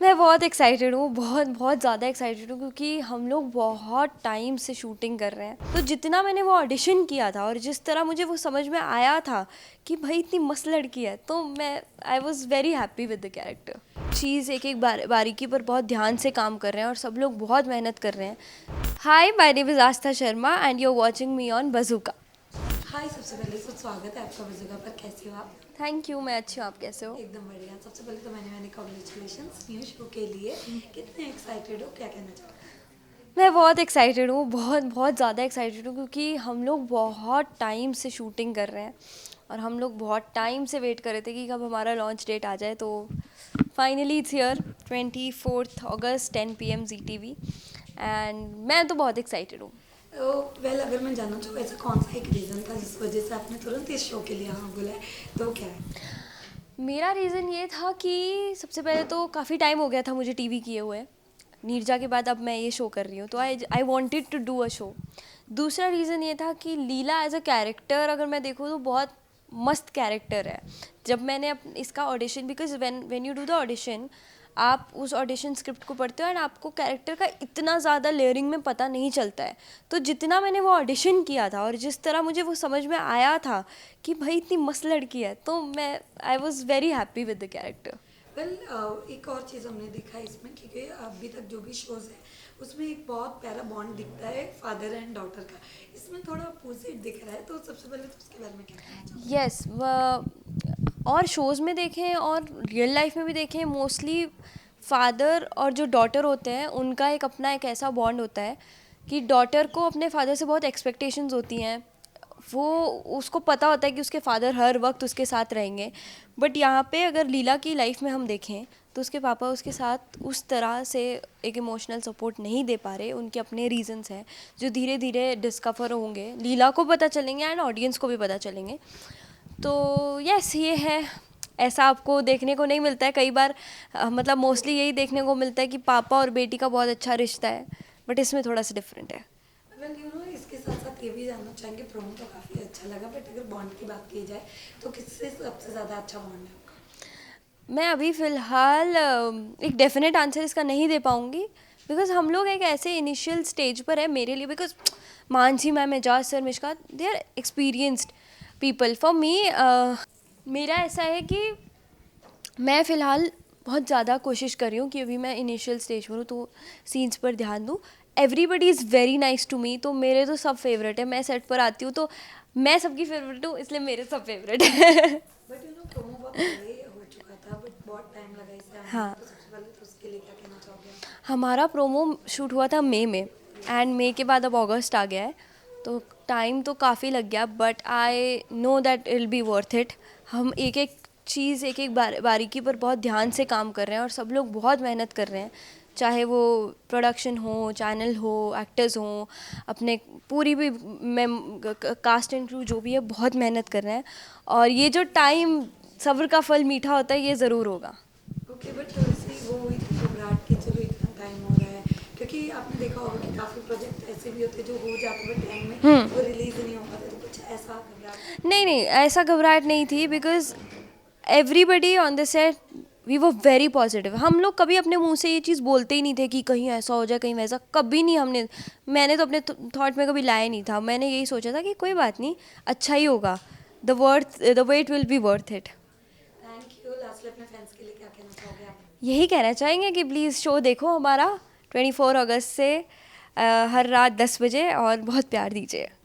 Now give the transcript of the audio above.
मैं बहुत एक्साइटेड हूँ, बहुत बहुत ज़्यादा एक्साइटेड हूँ क्योंकि हम लोग बहुत टाइम से शूटिंग कर रहे हैं। तो जितना मैंने वो ऑडिशन किया था और जिस तरह मुझे वो समझ में आया था कि भाई इतनी मस्त लड़की है, तो मैं I was very happy with the character. चीज़ एक एक बारीकी पर बहुत ध्यान से काम कर रहे हैं और सब लोग बहुत मेहनत कर रहे हैं। Hi, my name is Aastha Sharma and you are watching me on Bazooka. Hi, सबसे पहले तो स्वागत है आपका इस जगह पर। कैसे हो आप? थैंक यू, मैं अच्छी हूँ, आप कैसे हो? एकदम बढ़िया। सबसे पहले तो मैंने कॉन्ग्रेचुलेशंस न्यू शो के लिए। कितने एक्साइटेड हो, क्या कहना चाहोगे? मैं बहुत एक्साइटेड हूँ, बहुत बहुत ज़्यादा एक्साइटेड हूँ क्योंकि हम लोग बहुत टाइम से शूटिंग कर रहे हैं और हम लोग बहुत टाइम से वेट कर रहे थे कि कब हमारा लॉन्च डेट आ जाए। तो finally it's here, 24 August 10 PM ZTV। And मैं तो बहुत एक्साइटेड हूँ। वेल, अगर मैं जानना चाहूँ ऐसा कौन सा एक रीज़न था जिस वजह से आपने तुरंत इस शो के लिए हाँ बोला है, तो क्या है? मेरा रीज़न ये था कि सबसे पहले तो काफ़ी टाइम हो गया था मुझे टीवी किए हुए। नीरजा के बाद अब मैं ये शो कर रही हूँ, तो I wanted to do a show. दूसरा रीज़न ये था कि लीला एज अ कैरेक्टर अगर मैं देखूँ तो बहुत मस्त कैरेक्टर है। जब मैंने इसका audition, because when you do the audition, आप उस ऑडिशन स्क्रिप्ट को पढ़ते हो एंड आपको कैरेक्टर का इतना ज़्यादा लेयरिंग में पता नहीं चलता है। तो जितना मैंने वो ऑडिशन किया था और जिस तरह मुझे वो समझ में आया था कि भाई इतनी मस्त लड़की है, तो मैं I was very happy with the character. Well, एक और चीज़ हमने देखा है इसमें, क्योंकि अभी तक जो भी शोज़ है उसमें एक बहुत प्यारा बॉन्ड दिखता है फादर एंड डॉटर का। इसमें थोड़ा अपोजिट दिख रहा है, तो सबसे पहले तो उसके बारे में क्या कहना चाहोगे? यस, और शोज़ में देखें और रियल लाइफ में भी देखें, मोस्टली फादर और जो डॉटर होते हैं उनका एक अपना एक ऐसा बॉन्ड होता है कि डॉटर को अपने फादर से बहुत एक्सपेक्टेशंस होती हैं। वो उसको पता होता है कि उसके फादर हर वक्त उसके साथ रहेंगे। बट यहाँ पे अगर लीला की लाइफ में हम देखें तो उसके पापा उसके साथ उस तरह से एक इमोशनल सपोर्ट नहीं दे पा रहे। उनके अपने रीजंस हैं जो धीरे धीरे डिस्कवर होंगे, लीला को पता चलेंगे एंड ऑडियंस को भी पता चलेंगे। तो यस, ये है। ऐसा आपको देखने को नहीं मिलता है कई बार। मतलब मोस्टली यही देखने को मिलता है कि पापा और बेटी का बहुत अच्छा रिश्ता है, बट इसमें थोड़ा सा डिफरेंट है। वेल, इसके साथ साथ ये भी जानना चाहेंगे, प्रोमो तो काफ़ी अच्छा लगा, बट अगर बॉन्ड की बात की जाए तो किससे सबसे ज़्यादा अच्छा बॉन्ड है आपका? मैं अभी फ़िलहाल एक डेफिनेट आंसर इसका नहीं दे पाऊँगी, बिकॉज़ हम लोग एक ऐसे इनिशियल स्टेज पर है मेरे लिए। Because Mansi ma'am, Ejaz sir, Mishka, they are experienced people. For me, मेरा ऐसा है कि मैं फ़िलहाल बहुत ज़्यादा कोशिश कर रही हूँ कि अभी मैं इनिशियल स्टेज पर हूँ, तो सीन्स पर ध्यान दूँ। Everybody is very nice to me, तो मेरे तो सब फेवरेट है। मैं सेट पर आती हूँ तो मैं सबकी फेवरेट हूँ, इसलिए मेरे सब फेवरेट है। बट प्रोमो बहुत पहले हो चुका था, बट बहुत टाइम लगा इसे आने में, हाँ, तो सबसे पहले तो उसके लिए क्या कहना चाहोगे आप? हमारा प्रोमो शूट हुआ था मई में एंड मई के बाद अब अगस्त आ गया है, तो टाइम तो काफ़ी लग गया, but I know that it'll be worth it. हम एक एक चीज़, एक एक बारीकी पर बहुत ध्यान से काम कर रहे हैं और सब लोग बहुत मेहनत कर रहे हैं। चाहे वो प्रोडक्शन हो, चैनल हो, एक्टर्स हों, अपने पूरी भी कास्ट एंड क्रू जो भी है, बहुत मेहनत कर रहे हैं। और ये जो टाइम, सब्र का फल मीठा होता है, ये ज़रूर होगा। ओके, बट थोड़ी सी वो हुई थी घबराहट कि चलो इतना टाइम हो रहा है, क्योंकि आपने देखा होगा कि काफ़ी प्रोजेक्ट ऐसे भी होते हैं जो हो जाते हैं टाइम में वो रिलीज नहीं हो पाते, तो कुछ ऐसा घबराहट? नहीं नहीं, ऐसा घबराहट नहीं थी, because everybody on the set we were very positive. हम लोग कभी अपने मुंह से ये चीज़ बोलते ही नहीं थे कि कहीं ऐसा हो जाए, कहीं वैसा, कभी नहीं। मैंने तो अपने थॉट में कभी लाया नहीं था। मैंने यही सोचा था कि कोई बात नहीं, अच्छा ही होगा। The weight will be worth it. Thank you. Lastly अपने फैंस के लिए क्या कहना चाहोगे आप? यही कहना चाहेंगे कि प्लीज़ शो देखो हमारा 24 अगस्त से, हर रात 10 बजे, और बहुत प्यार दीजिए।